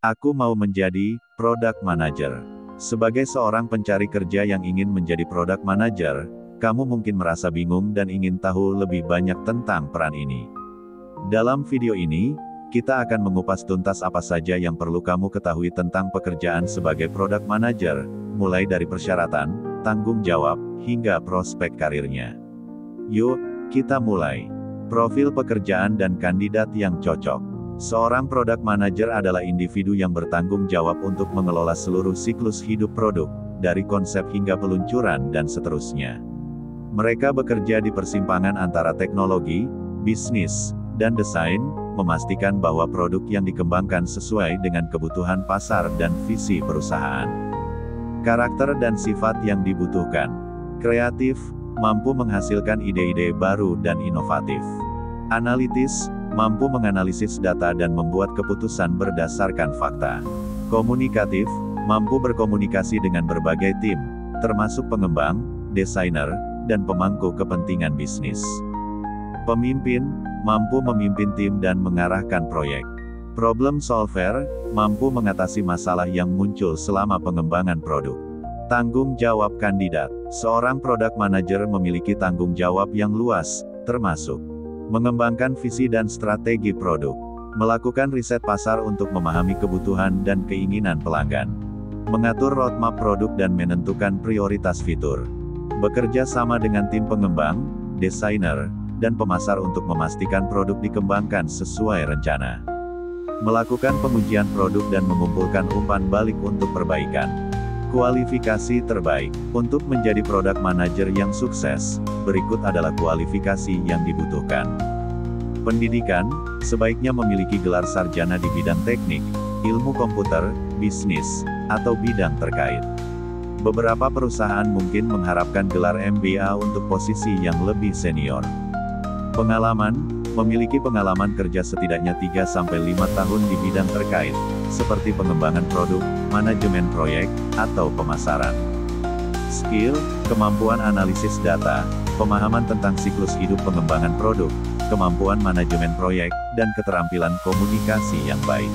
Aku mau menjadi product manager. Sebagai seorang pencari kerja yang ingin menjadi product manager, kamu mungkin merasa bingung dan ingin tahu lebih banyak tentang peran ini. Dalam video ini, kita akan mengupas tuntas apa saja yang perlu kamu ketahui tentang pekerjaan sebagai product manager, mulai dari persyaratan, tanggung jawab, hingga prospek karirnya. Yuk, kita mulai. Profil pekerjaan dan kandidat yang cocok. Seorang product manager adalah individu yang bertanggung jawab untuk mengelola seluruh siklus hidup produk, dari konsep hingga peluncuran dan seterusnya. Mereka bekerja di persimpangan antara teknologi, bisnis, dan desain, memastikan bahwa produk yang dikembangkan sesuai dengan kebutuhan pasar dan visi perusahaan. Karakter dan sifat yang dibutuhkan. Kreatif, mampu menghasilkan ide-ide baru dan inovatif. Analitis, mampu menganalisis data dan membuat keputusan berdasarkan fakta. Komunikatif, mampu berkomunikasi dengan berbagai tim, termasuk pengembang, desainer, dan pemangku kepentingan bisnis. Pemimpin, mampu memimpin tim dan mengarahkan proyek. Problem solver, mampu mengatasi masalah yang muncul selama pengembangan produk. Tanggung jawab kandidat. Seorang product manager memiliki tanggung jawab yang luas, termasuk mengembangkan visi dan strategi produk, melakukan riset pasar untuk memahami kebutuhan dan keinginan pelanggan, mengatur roadmap produk dan menentukan prioritas fitur, bekerja sama dengan tim pengembang, desainer, dan pemasar untuk memastikan produk dikembangkan sesuai rencana, melakukan pengujian produk dan mengumpulkan umpan balik untuk perbaikan. Kualifikasi terbaik. Untuk menjadi product manager yang sukses, berikut adalah kualifikasi yang dibutuhkan. Pendidikan, sebaiknya memiliki gelar sarjana di bidang teknik, ilmu komputer, bisnis, atau bidang terkait. Beberapa perusahaan mungkin mengharapkan gelar MBA untuk posisi yang lebih senior. Pengalaman, memiliki pengalaman kerja setidaknya 3-5 tahun di bidang terkait, seperti pengembangan produk, manajemen proyek, atau pemasaran. Skill, kemampuan analisis data, pemahaman tentang siklus hidup pengembangan produk, kemampuan manajemen proyek, dan keterampilan komunikasi yang baik.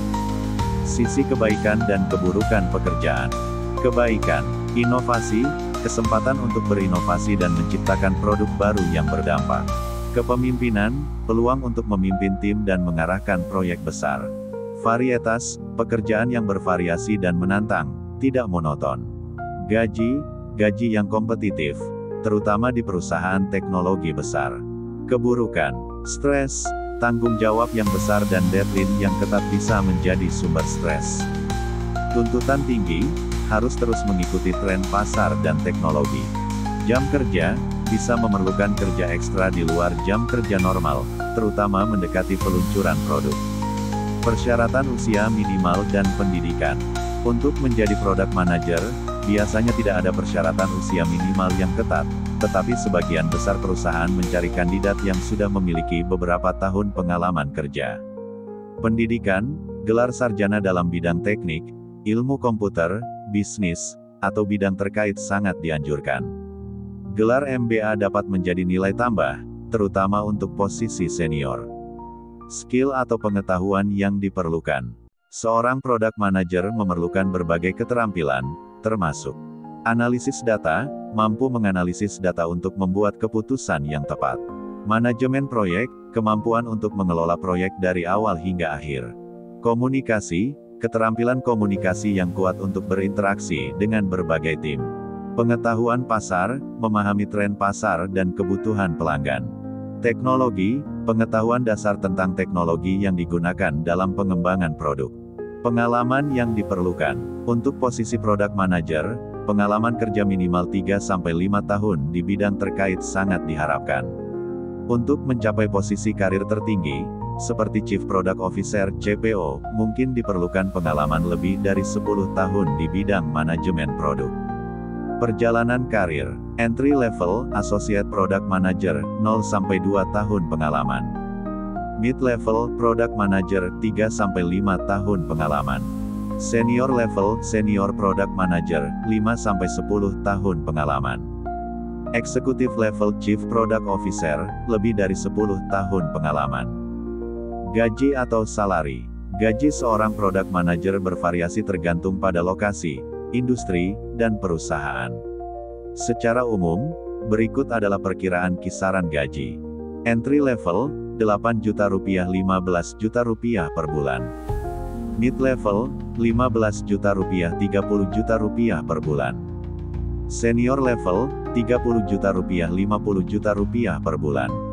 Sisi kebaikan dan keburukan pekerjaan. Kebaikan, inovasi, kesempatan untuk berinovasi dan menciptakan produk baru yang berdampak. Kepemimpinan, peluang untuk memimpin tim dan mengarahkan proyek besar. Varietas, pekerjaan yang bervariasi dan menantang, tidak monoton. Gaji, gaji yang kompetitif, terutama di perusahaan teknologi besar. Keburukan, stres, tanggung jawab yang besar dan deadline yang ketat bisa menjadi sumber stres. Tuntutan tinggi, harus terus mengikuti tren pasar dan teknologi. Jam kerja, bisa memerlukan kerja ekstra di luar jam kerja normal, terutama mendekati peluncuran produk. Persyaratan usia minimal dan pendidikan. Untuk menjadi product manager, biasanya tidak ada persyaratan usia minimal yang ketat, tetapi sebagian besar perusahaan mencari kandidat yang sudah memiliki beberapa tahun pengalaman kerja. Pendidikan, gelar sarjana dalam bidang teknik, ilmu komputer, bisnis, atau bidang terkait sangat dianjurkan. Gelar MBA dapat menjadi nilai tambah, terutama untuk posisi senior. Skill atau pengetahuan yang diperlukan. Seorang product manager memerlukan berbagai keterampilan, termasuk analisis data, mampu menganalisis data untuk membuat keputusan yang tepat. Manajemen proyek, kemampuan untuk mengelola proyek dari awal hingga akhir. Komunikasi, keterampilan komunikasi yang kuat untuk berinteraksi dengan berbagai tim. Pengetahuan pasar, memahami tren pasar dan kebutuhan pelanggan. Teknologi, pengetahuan dasar tentang teknologi yang digunakan dalam pengembangan produk. Pengalaman yang diperlukan. Untuk posisi product manager, pengalaman kerja minimal 3-5 tahun di bidang terkait sangat diharapkan. Untuk mencapai posisi karir tertinggi, seperti Chief Product Officer (CPO), mungkin diperlukan pengalaman lebih dari 10 tahun di bidang manajemen produk. Perjalanan karir. Entry level, Associate Product Manager, 0-2 tahun pengalaman. Mid level, Product Manager, 3-5 tahun pengalaman. Senior level, Senior Product Manager, 5-10 tahun pengalaman. Executive level Chief Product Officer, lebih dari 10 tahun pengalaman. Gaji atau salary. Gaji seorang product manager bervariasi tergantung pada lokasi, industri, dan perusahaan. Secara umum, berikut adalah perkiraan kisaran gaji. Entry level, 8 juta rupiah 15 juta rupiah per bulan. Mid level, 15 juta rupiah 30 juta rupiah per bulan. Senior level, 30 juta rupiah 50 juta rupiah per bulan.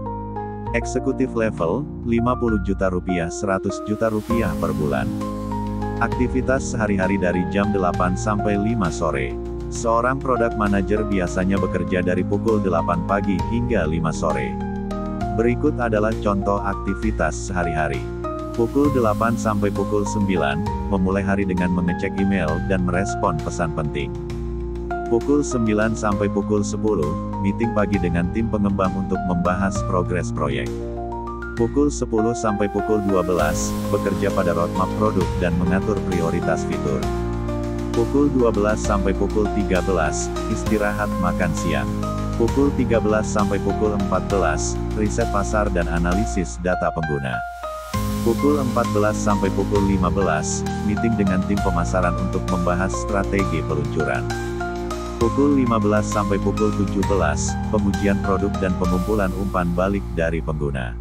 Eksekutif level, 50 juta rupiah 100 juta rupiah per bulan. Aktivitas sehari-hari dari jam 8 sampai 5 sore. Seorang product manager biasanya bekerja dari pukul 8 pagi hingga 5 sore. Berikut adalah contoh aktivitas sehari-hari. Pukul 8 sampai pukul 9, memulai hari dengan mengecek email dan merespon pesan penting. Pukul 9 sampai pukul 10, meeting pagi dengan tim pengembang untuk membahas progres proyek. Pukul 10 sampai pukul 12, bekerja pada roadmap produk dan mengatur prioritas fitur. Pukul 12 sampai pukul 13, istirahat makan siang. Pukul 13 sampai pukul 14, riset pasar dan analisis data pengguna. Pukul 14 sampai pukul 15, meeting dengan tim pemasaran untuk membahas strategi peluncuran. Pukul 15 sampai pukul 17, pengujian produk dan pengumpulan umpan balik dari pengguna.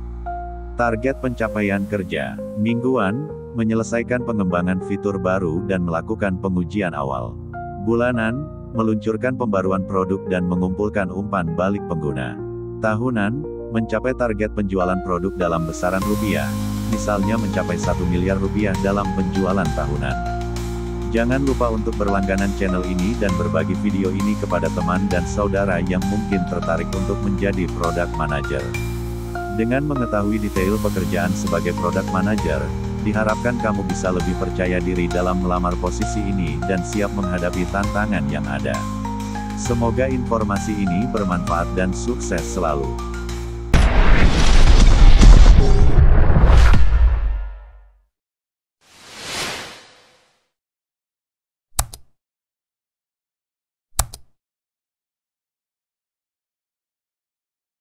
Target pencapaian kerja, mingguan, menyelesaikan pengembangan fitur baru dan melakukan pengujian awal. Bulanan, meluncurkan pembaruan produk dan mengumpulkan umpan balik pengguna. Tahunan, mencapai target penjualan produk dalam besaran rupiah, misalnya mencapai 1 miliar rupiah dalam penjualan tahunan. Jangan lupa untuk berlangganan channel ini dan berbagi video ini kepada teman dan saudara yang mungkin tertarik untuk menjadi product manager. Dengan mengetahui detail pekerjaan sebagai product manager, diharapkan kamu bisa lebih percaya diri dalam melamar posisi ini dan siap menghadapi tantangan yang ada. Semoga informasi ini bermanfaat dan sukses selalu.